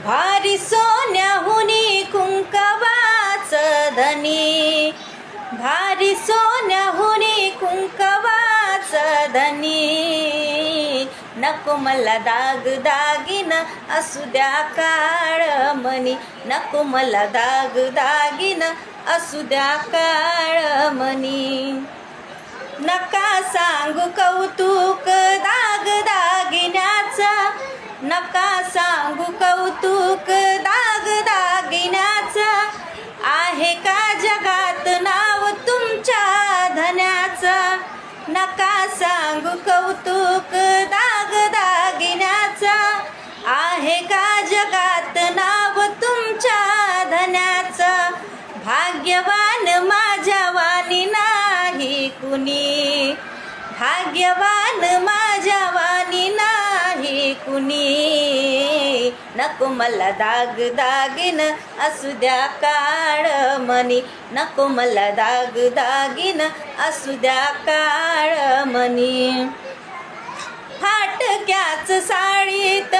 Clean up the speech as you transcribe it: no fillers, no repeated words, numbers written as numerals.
भारी सोन्याहुनी कुंकवाच धनी, भारी सोन्याहुनी कुंकवाच धनी, नको मला दाग दागिना असू द्या काळमणी, नको मला दाग दागिना असू द्या काळमणी. नका सांगू कौतुक दाग दागिन्याचा, नका सांगू कौतुक दाग दागिन्याचा, आहे का जगात नाव तुमच्या धन्याचं. नका सांगू कौतुक दाग दागिन्याचा, आहे का जगात नाव तुमच्या धन्याचं. भाग्यवान माझ्या वाणी नाही कुणी, भाग्यवान माझ्या वाणी नाही कुणी, नको मला दाग दागिन असू द्या काळमणी, नको मला दाग दागिन असू द्या काळमणी. फाटक्याच साडीत